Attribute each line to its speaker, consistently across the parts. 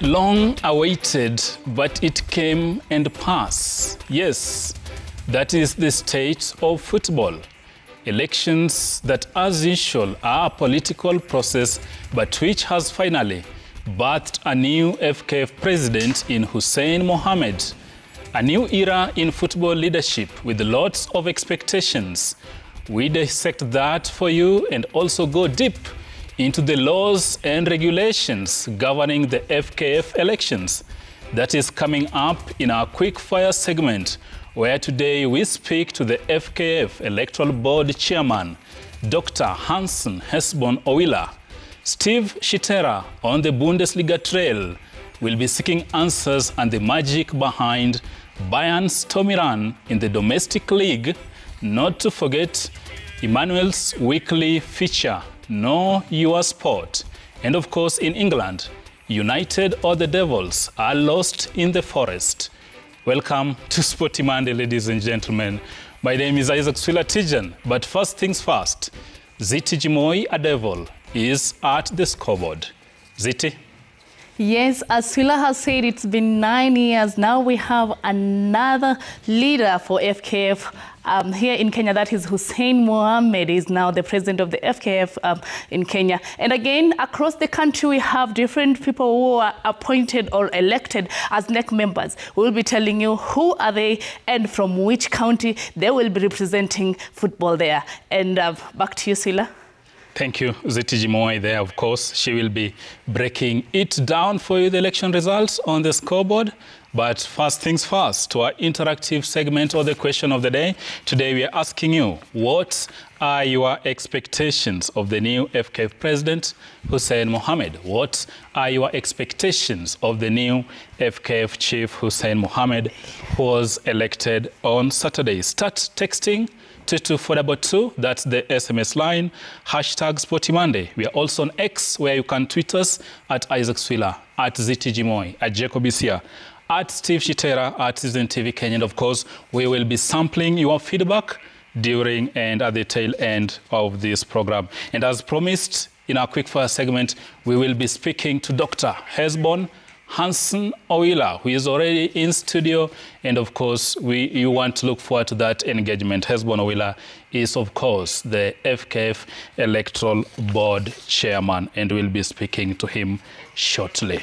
Speaker 1: Long awaited, but it came and passed. Yes, that is the state of football. Elections that, as usual, are a political process, but which has finally birthed a new FKF president in Hussein Mohammed. A new era in football leadership with lots of expectations. We dissect that for you and also go deep into the laws and regulations governing the FKF elections. That is coming up in our quick fire segment, where today we speak to the FKF Electoral Board Chairman, Dr. Hussein Owila. Steve Shitera on the Bundesliga trail will be seeking answers and the magic behind Bayern's stormy run in the domestic league. Not to forget Emmanuel's weekly feature, Know Your Sport. And of course, in England, United or the Devils are lost in the forest. Welcome to Sporty Monday, ladies and gentlemen. My name is Isaac Swila-Tijan, but first things first, Ziti Jimoi, a devil, is at the scoreboard. Ziti?
Speaker 2: Yes, as Swila has said, it's been 9 years. Now we have another leader for FKF here in Kenya. That is Hussein Mohammed, is now the president of the FKF in Kenya. And again, across the country, we have different people who are appointed or elected as NEC members. We'll be telling you who are they and from which county they will be representing football there. And back to you, Swila.
Speaker 1: Thank you, Ziti Jimoi there, of course. She will be breaking it down for you, the election results on the scoreboard. But first things first, to our interactive segment or the question of the day. Today we are asking you, what are your expectations of the new FKF president, Hussein Mohammed? What are your expectations of the new FKF chief, Hussein Mohammed, who was elected on Saturday? Start texting 22422, that's the SMS line, hashtag Sporty Monday. We are also on X, where you can tweet us at Isaac Swila, at Ziti Jimoi, at Jacob Isia, at Steve Shitera, at Citizen TV Kenya. And of course, we will be sampling your feedback during and at the tail end of this program. And as promised, in our quickfire segment, we will be speaking to Dr. Hussein Owila, who is already in studio, and of course, you want to look forward to that engagement. Hussein Owila is, of course, the FKF Electoral Board Chairman, and we'll be speaking to him shortly.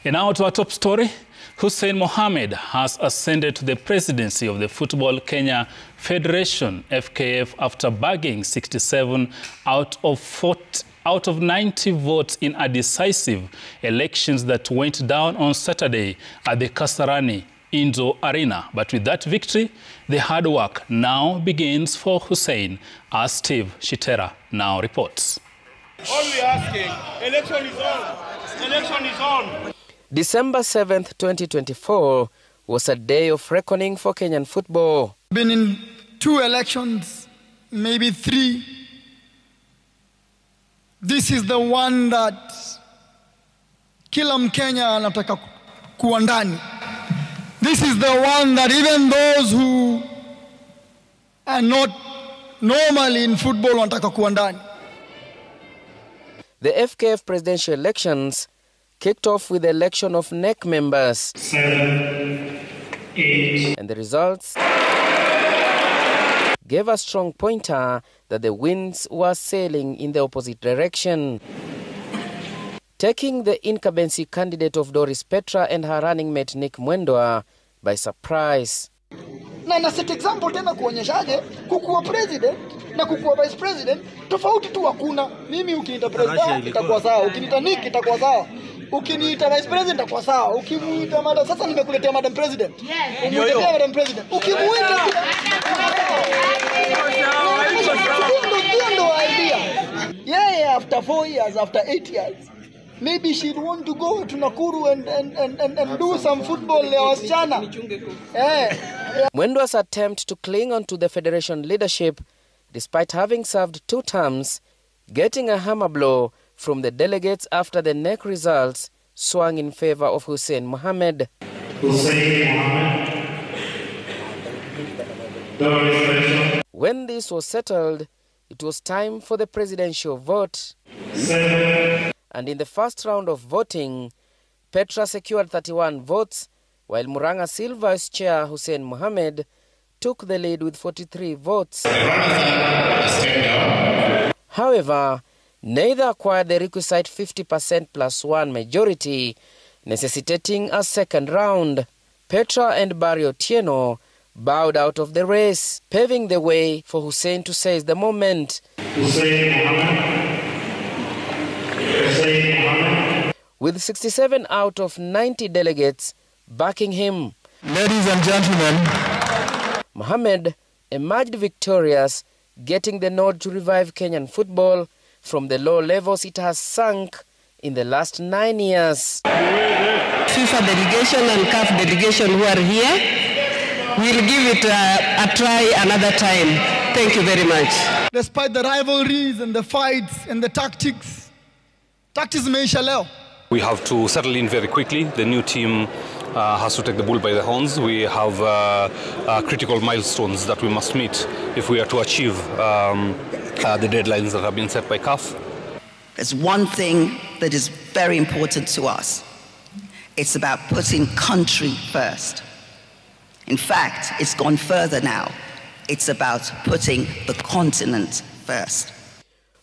Speaker 1: And now to our top story. Hussein Mohammed has ascended to the presidency of the Football Kenya Federation, FKF, after bagging 67 out of 90 votes in a decisive elections that went down on Saturday at the Kasarani Indoor Arena. But with that victory, the hard work now begins for Hussein, as Steve Shitera now reports.
Speaker 3: All we're asking, election is on. Election is on.
Speaker 4: December 7th, 2024 was a day of reckoning for Kenyan football.
Speaker 5: Been in 2 elections, maybe 3. This is the one that kila Mkenya anataka kuwa ndani. This is the one that even those who are not normally in football wanataka kuwa ndani.
Speaker 4: The FKF presidential elections kicked off with the election of NEC members.
Speaker 3: 7, 8.
Speaker 4: And the results gave a strong pointer that the winds were sailing in the opposite direction, taking the incumbency candidate of Doris Petra and her running mate Nick Mwendwa by surprise.
Speaker 5: Na set example tena kuonyeshaje kukuwa president na kukuwa vice president tofauti tu hakuna. Mimi ukiniita president itakuwa sawa, ukiniita Nick itakuwa sawa, ukiniita vice president itakuwa sawa, ukimuita madam, sasa nimekuletea madam president. Ukimuita madam president, ukimuita yeah, after 4 years, after 8 years, maybe she'd want to go to Nakuru and do some football ya wasichana.
Speaker 4: Mwendwa's attempt to cling on to the federation leadership, despite having served 2 terms, getting a hammer blow from the delegates after the NEC results swung in favor of Hussein Mohammed.
Speaker 3: Hussein Mohammed.
Speaker 4: When this was settled, it was time for the presidential vote.
Speaker 3: 7.
Speaker 4: And in the first round of voting, Petra secured 31 votes, while Murang'a Vice Chair Hussein Mohammed took the lead with 43 votes. However, neither acquired the requisite 50% plus one majority, necessitating a second round. Petra and Barry Otieno bowed out of the race, paving the way for Hussein to seize the moment. With 67 out of 90 delegates backing him.
Speaker 6: Ladies and gentlemen,
Speaker 4: Mohammed emerged victorious, getting the nod to revive Kenyan football from the low levels it has sunk in the last 9 years.
Speaker 7: FIFA delegation and CAF delegation who are here, we'll give it a try another time. Thank you very much.
Speaker 5: Despite the rivalries and the fights and the tactics imeisha leo.
Speaker 8: We have to settle in very quickly. The new team has to take the bull by the horns. We have critical milestones that we must meet if we are to achieve the deadlines that have been set by CAF.
Speaker 9: There's one thing that is very important to us. It's about putting country first. In fact, it's gone further now. It's about putting the continent first.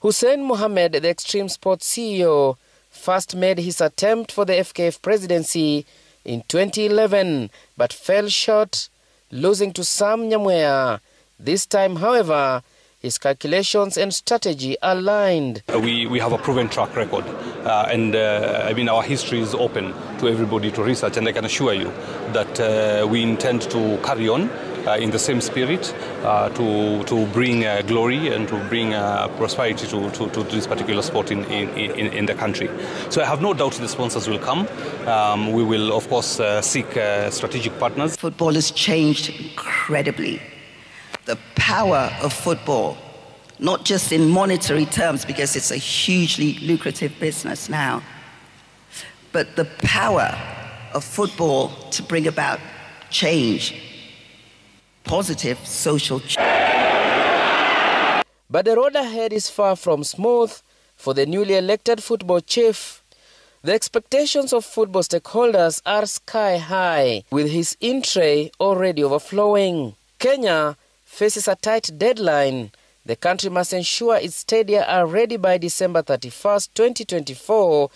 Speaker 4: Hussein Mohammed, the Extreme Sports CEO, first made his attempt for the FKF presidency in 2011, but fell short, losing to Sam Nyamweya. This time, however, his calculations and strategy aligned.
Speaker 8: We have a proven track record, and I mean our history is open to everybody to research, and I can assure you that we intend to carry on in the same spirit to bring glory and to bring prosperity to this particular sport in the country. So I have no doubt the sponsors will come. We will, of course, seek strategic partners.
Speaker 9: Football has changed incredibly. The power of football, not just in monetary terms, because it's a hugely lucrative business now, but the power of football to bring about change, positive social change.
Speaker 4: But the road ahead is far from smooth for the newly elected football chief. The expectations of football stakeholders are sky high, with his in-tray already overflowing. Kenya faces a tight deadline. The country must ensure its stadia are ready by December 31st, 2024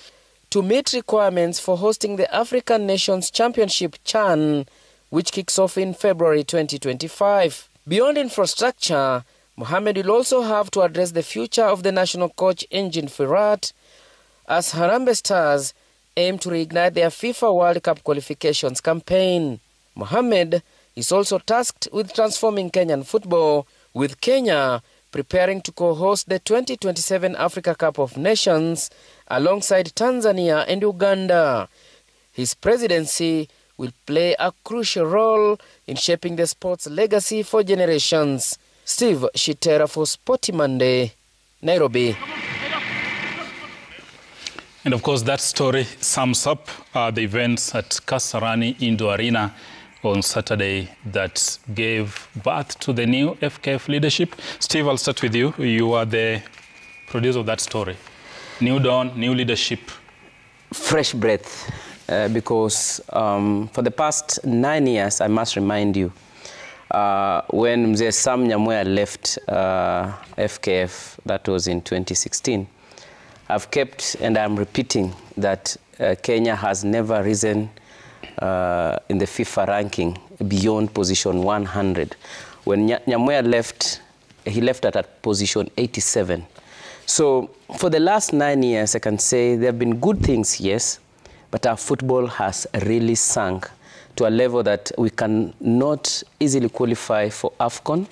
Speaker 4: to meet requirements for hosting the African Nations Championship CHAN, which kicks off in February 2025. Beyond infrastructure, Mohammed will also have to address the future of the national coach engine Firat as Harambee Stars aim to reignite their FIFA World Cup qualifications campaign. Mohammed is also tasked with transforming Kenyan football, with Kenya preparing to co-host the 2027 Africa Cup of Nations alongside Tanzania and Uganda. His presidency will play a crucial role in shaping the sports legacy for generations. Steve Shitera for Sporty Monday, Nairobi.
Speaker 1: And of course, that story sums up the events at Kasarani Indoor Arena on Saturday that gave birth to the new FKF leadership. Steve, I'll start with you. You are the producer of that story. New dawn, new leadership.
Speaker 10: Fresh breath, because for the past 9 years, I must remind you, when Mzee Sam Nyamweya left FKF, that was in 2016, I've kept, and I'm repeating, that Kenya has never risen in the FIFA ranking beyond position 100. When Nyamweya left, he left at position 87. So for the last 9 years, I can say there have been good things, yes, but our football has really sunk to a level that we cannot easily qualify for AFCON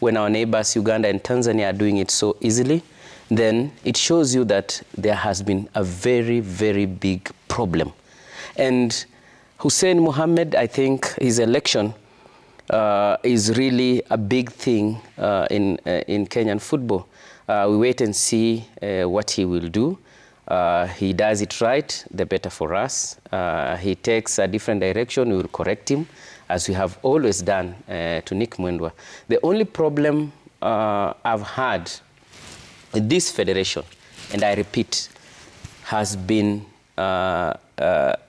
Speaker 10: when our neighbors Uganda and Tanzania are doing it so easily. Then it shows you that there has been a very, very big problem. And Hussein Mohammed, I think his election is really a big thing in Kenyan football. We wait and see what he will do. He does it right, the better for us. He takes a different direction, we will correct him, as we have always done to Nick Mwendwa. The only problem I've had with this federation, and I repeat, has been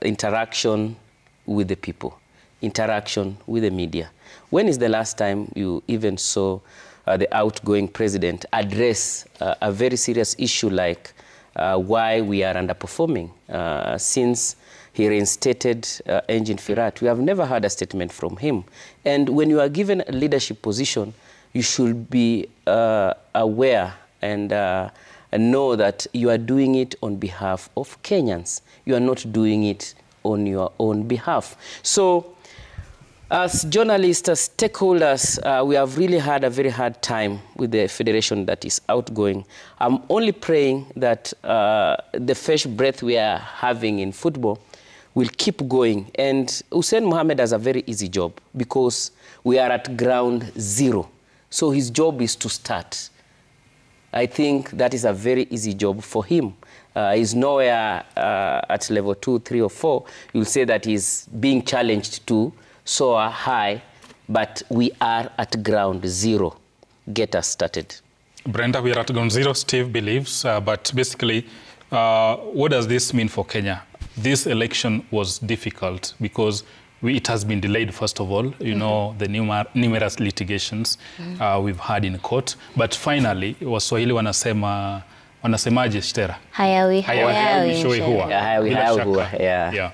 Speaker 10: interaction with the people, interaction with the media. When is the last time you even saw the outgoing president address a very serious issue like why we are underperforming? Since he reinstated Engin Firat, we have never heard a statement from him. And when you are given a leadership position, you should be aware and know that you are doing it on behalf of Kenyans. You are not doing it on your own behalf. So, as journalists, as stakeholders, we have really had a very hard time with the federation that is outgoing. I'm only praying that the fresh breath we are having in football will keep going. And Hussein Mohammed has a very easy job because we are at ground zero. So his job is to start. I think that is a very easy job for him. He's nowhere at level 2, 3, or 4. You'll say that he's being challenged to soar high, but we are at ground zero. Get us started.
Speaker 1: Brenda, we are at ground zero, Steve believes, but basically, what does this mean for Kenya? This election was difficult because it has been delayed, first of all, you know, the numerous litigations we've had in court, but finally, Waswahili wanasemaje Shtera?
Speaker 11: Hayawi
Speaker 1: huwa.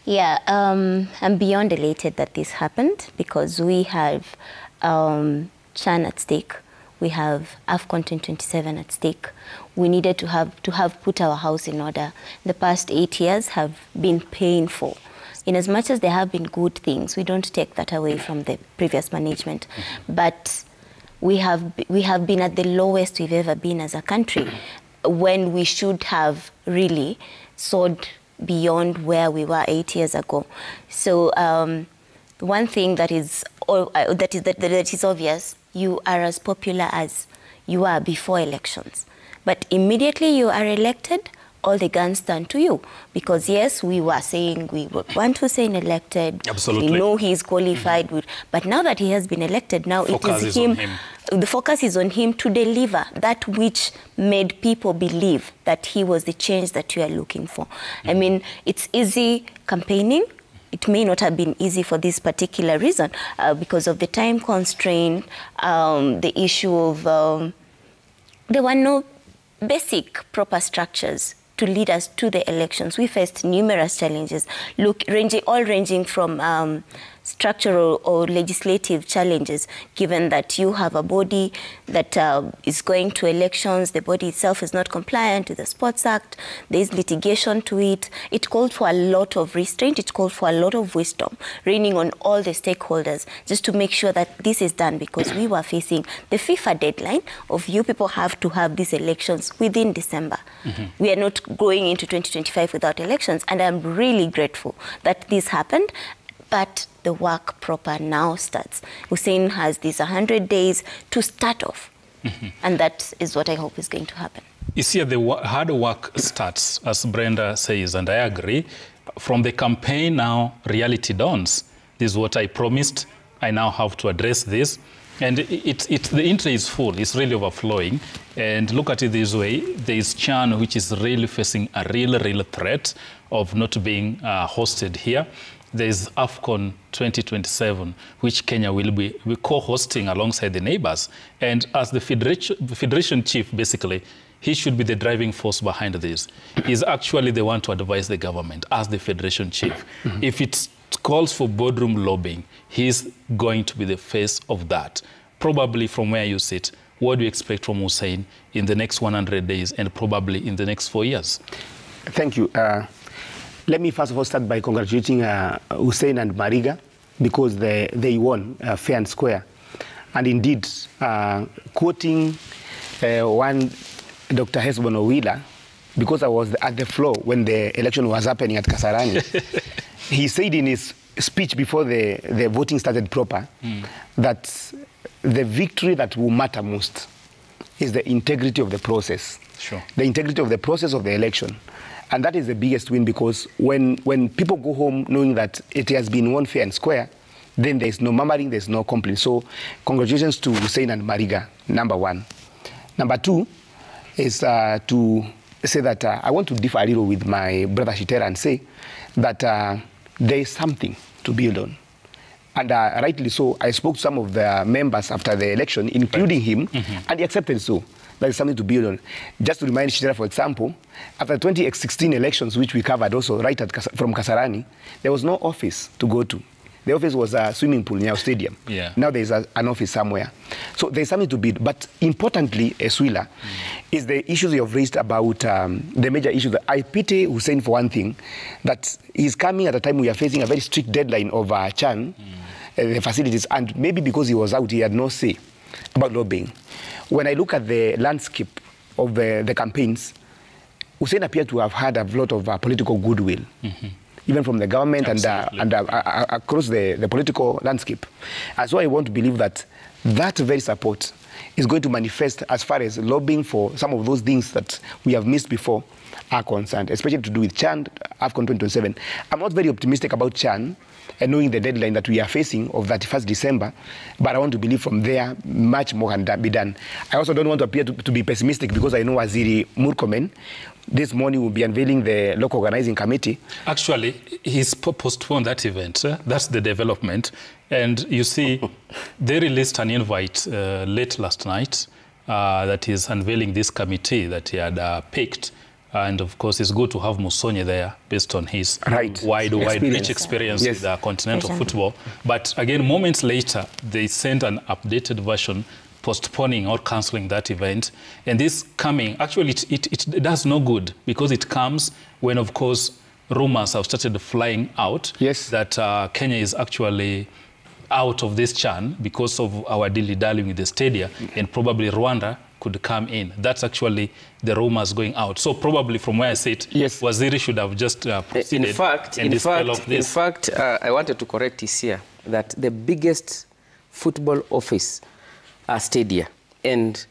Speaker 11: Yeah, I'm beyond elated that this happened because we have CHAN at stake. We have AFCON 2027 at stake. We needed to have put our house in order. The past 8 years have been painful. In as much as there have been good things, we don't take that away from the previous management. But we have been at the lowest we've ever been as a country when we should have really soared beyond where we were 8 years ago. So one thing that is obvious, you are as popular as you are before elections. But immediately you are elected, all the guns turn to you. Because yes, we were saying we want Hussein elected.
Speaker 1: Absolutely.
Speaker 11: We know he's qualified. But now that he has been elected, now it is him. The focus is on him to deliver that which made people believe that he was the change that you are looking for. I mean, it's easy campaigning. It may not have been easy for this particular reason because of the time constraint, the issue of there were no basic proper structures to lead us to the elections. We faced numerous challenges, ranging from structural or legislative challenges, given that you have a body that is going to elections, the body itself is not compliant with the Sports Act, there is litigation to it. It called for a lot of restraint, it called for a lot of wisdom, raining on all the stakeholders, just to make sure that this is done, because we were facing the FIFA deadline of you people have to have these elections within December. We are not going into 2025 without elections, and I'm really grateful that this happened. But the work proper now starts. Hussein has these 100 days to start off. And that is what I hope is going to happen.
Speaker 1: You see, the hard work starts, as Brenda says, and I agree. From the campaign now, reality dawns. This is what I promised. I now have to address this. And the entry is full. It's really overflowing. And look at it this way. There is CHAN, which is really facing a real threat of not being hosted here. There is AFCON 2027, which Kenya will be co-hosting alongside the neighbors. And as the federation chief, basically, he should be the driving force behind this. He's actually the one to advise the government as the federation chief. If it calls for boardroom lobbying, he's going to be the face of that. Probably from where you sit, what do you expect from Hussein in the next 100 days and probably in the next 4 years?
Speaker 12: Thank you. Let me first of all start by congratulating Hussein and Mariga because they won fair and square. And indeed, quoting one Dr. Hesbon Owila, because I was at the floor when the election was happening at Kasarani, he said in his speech before the voting started proper that the victory that will matter most is the integrity of the process.
Speaker 1: Sure.
Speaker 12: The integrity of the process of the election. And that is the biggest win, because when people go home knowing that it has been won fair and square, then there's no murmuring, there's no complaint. So congratulations to Hussein and Mariga, number one. Number two is to say that I want to differ a little with my brother Shitera and say that there is something to build on. And rightly so, I spoke to some of the members after the election, including him, and he accepted so. There is something to build on. Just to remind Shitera, for example, after the 2016 elections, which we covered also right from Kasarani, there was no office to go to. The office was a swimming pool near our stadium.
Speaker 1: Yeah.
Speaker 12: Now there is an office somewhere. So there's something to build. But importantly, Eswila, is the issues you have raised about the major issues. I pity Hussein for one thing, that he's coming at a time we are facing a very strict deadline of Chan, the facilities, and maybe because he was out, he had no say about lobbying. When I look at the landscape of the campaigns, Hussein appeared to have had a lot of political goodwill, even from the government and across the political landscape. And so I want to believe that that very support is going to manifest as far as lobbying for some of those things that we have missed before are concerned, especially to do with Chan, AFCON 2027. I'm not very optimistic about Chan, and knowing the deadline that we are facing of 31st December, but I want to believe from there much more can be done. I also don't want to appear to be pessimistic, because I know Waziri Murkomen this morning will be unveiling the local organizing committee.
Speaker 1: Actually, he's postponed that event. That's the development. And you see, they released an invite late last night that he's unveiling this committee that he had picked. And of course, it's good to have Musonye there based on his wide rich experience with continental football. But again, moments later, they sent an updated version postponing or cancelling that event. And this coming, actually, it does no good, because it comes when, of course, rumors have started flying out that Kenya is actually out of this Chan because of our dilly-dallying with the stadia, and probably Rwanda could come in. That's actually the rumors going out. So probably from where I sit, Waziri should have just proceeded.
Speaker 10: In fact, I wanted to correct Isia that the biggest football office are stadia. And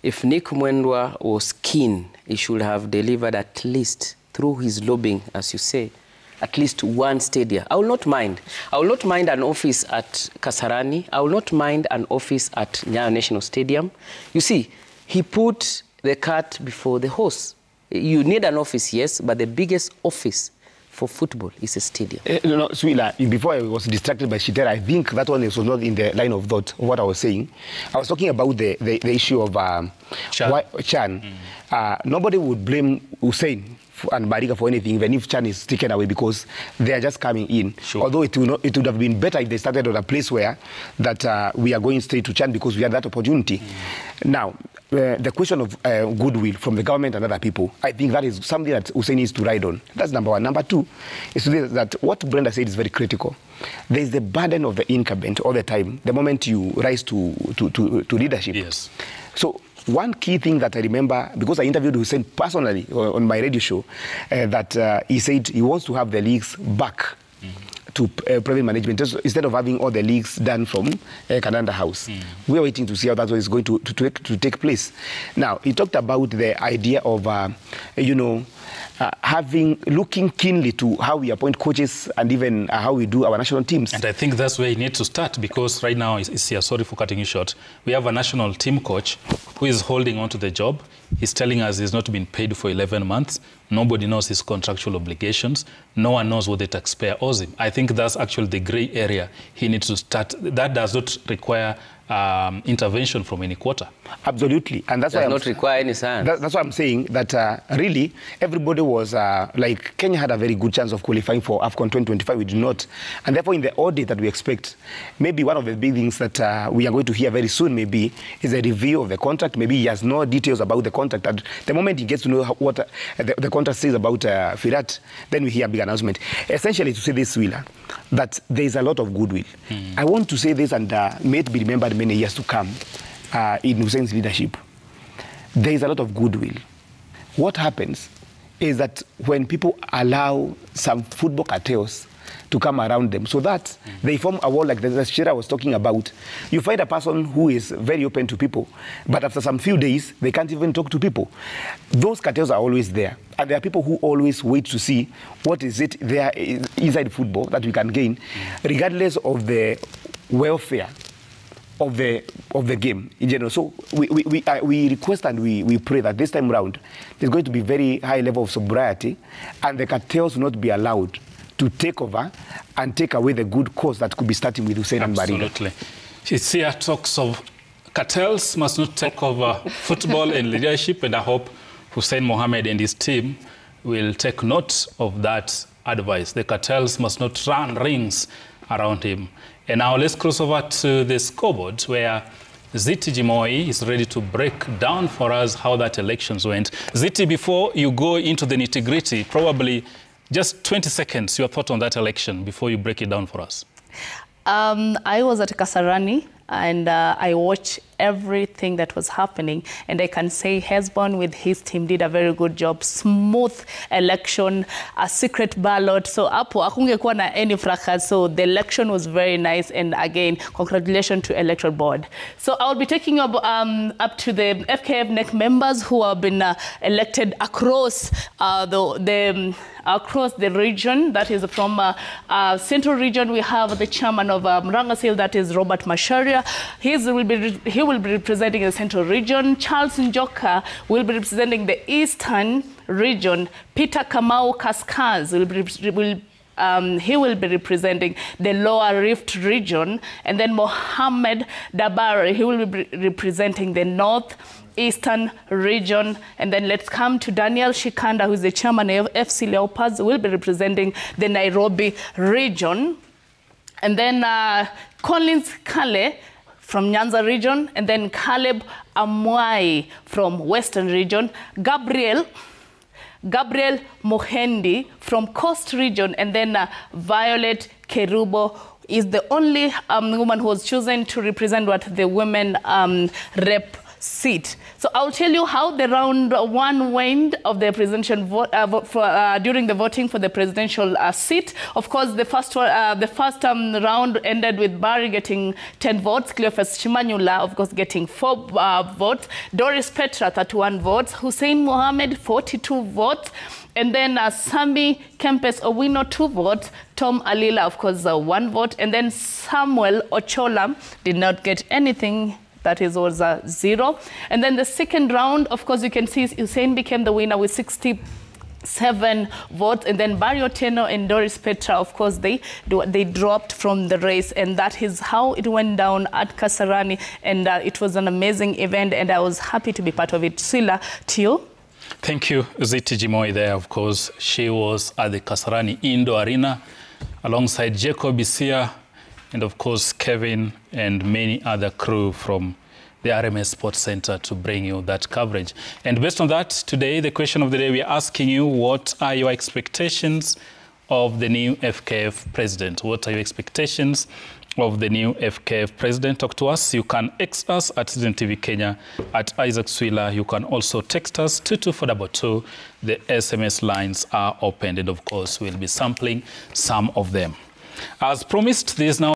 Speaker 10: if Nick Mwendwa was keen, he should have delivered at least, through his lobbying, as you say, at least one stadia. I will not mind. I will not mind an office at Kasarani. I will not mind an office at Nyayo National Stadium. You see, he put the cart before the horse. You need an office, yes, but the biggest office for football is a stadium.
Speaker 12: No, Swila, before I was distracted by Shitera, I think that one was not in the line of thought of what I was saying. I was talking about the issue of Chan. Nobody would blame Hussein and Mariga for anything, even if Chan is taken away, because they are just coming in. Although it would have been better if they started at a place where that we are going straight to Chan, because we had that opportunity. Now, the question of goodwill from the government and other people, I think that is something that Hussein needs to ride on. That's number one. Number two is that what Brenda said is very critical. There is the burden of the incumbent all the time, the moment you rise to leadership.
Speaker 1: Yes. So
Speaker 12: one key thing that I remember, because I interviewed Hussein personally on my radio show, that he said he wants to have the leagues back to private management, instead of having all the leagues done from Kananda House. We are waiting to see how that is going to take place. Now, he talked about the idea of, looking keenly to how we appoint coaches and even how we do our national teams.
Speaker 1: And I think that's where you need to start, because right now, sorry for cutting you short, we have a national team coach who is holding on to the job. He's telling us he's not been paid for 11 months. Nobody knows his contractual obligations. No one knows what the taxpayer owes him. I think that's actually the gray area he needs to start. That does not require intervention from any quarter.
Speaker 12: Absolutely. And that's why
Speaker 10: not require any science.
Speaker 12: That's why I'm saying that really everybody was like, Kenya had a very good chance of qualifying for AFCON 2025. We do not. And therefore, in the audit that we expect, maybe one of the big things that we are going to hear very soon maybe is a review of the contract. Maybe he has no details about the contract. And the moment he gets to know what the contract says about Firat, then we hear a big announcement. Essentially, to say this, Wheeler, that there is a lot of goodwill. I want to say this, and may it be remembered many years to come in Hussein's leadership. There is a lot of goodwill. What happens is that when people allow some football cartels to come around them, so that they form a wall like the Shira was talking about, you find a person who is very open to people, but after some few days, they can't even talk to people. Those cartels are always there. And there are people who always wait to see what is it there inside football that we can gain, regardless of the welfare of the game in general. So we request and we pray that this time round there's going to be very high level of sobriety, and the cartels will not be allowed to take over and take away the good cause that could be starting with Hussein and Mariga.
Speaker 1: Absolutely. It's here talks of cartels must not take over football and leadership, and I hope Hussein Mohammed and his team will take note of that advice. The cartels must not run rings around him. And now let's cross over to the scoreboard, where Ziti Jimoi is ready to break down for us how that elections went. Ziti, before you go into the nitty-gritty, probably just 20 seconds, your thought on that election before you break it down for us.
Speaker 2: I was at Kasarani, and I watched everything that was happening, and I can say Hezbon with his team did a very good job. Smooth election, a secret ballot, so hapo hakungekuwa na any fracas. So the election was very nice, and again, congratulations to electoral board. So I'll be taking up to the FKF NEC members who have been elected across across the region. That is from Central Region. We have the chairman of Mrangasil, that is Robert Masharia. He will be representing the Central Region. Charles Njoka will be representing the Eastern Region. Peter Kamau Kaskaz he will be representing the Lower Rift Region. And then Mohammed Dabari, he will be representing the North Eastern Region. And then let's come to Daniel Shikanda, who is the chairman of FC Leopards, will be representing the Nairobi region. And then Collins Kale from Nyanza region, and then Caleb Amwai from Western region, Gabriel Mohendi from Coast region, and then Violet Kerubo is the only woman who was chosen to represent the women rep seat. So I'll tell you how the round one went of the presidential vote during the voting for the presidential seat. Of course, the first round ended with Barry getting 10 votes, Cleophas Shimanyula, of course, getting 4 votes, Doris Petra, 31 votes, Hussein Mohammed, 42 votes, and then Sami Kempes Owino, 2 votes, Tom Alila, of course, 1 vote, and then Samuel Ochola did not get anything. That was 0. And then the second round, of course, you can see Hussein became the winner with 67 votes. And then Barry Otieno and Doris Petra, of course, they dropped from the race. And that is how it went down at Kasarani. And it was an amazing event, and I was happy to be part of it. Sila, to you.
Speaker 1: Thank you, Ziti Jimoi there, of course. She was at the Kasarani Indoor Arena alongside Jacob Isia, and of course Kevin and many other crew from the RMS Sports Center to bring you that coverage. And based on that, today the question of the day, we are asking you, what are your expectations of the new FKF president? What are your expectations of the new FKF president? Talk to us. You can X us at Citizen TV Kenya, at Isaac Swila. You can also text us 22422. The SMS lines are open, and of course we'll be sampling some of them. As promised, this is now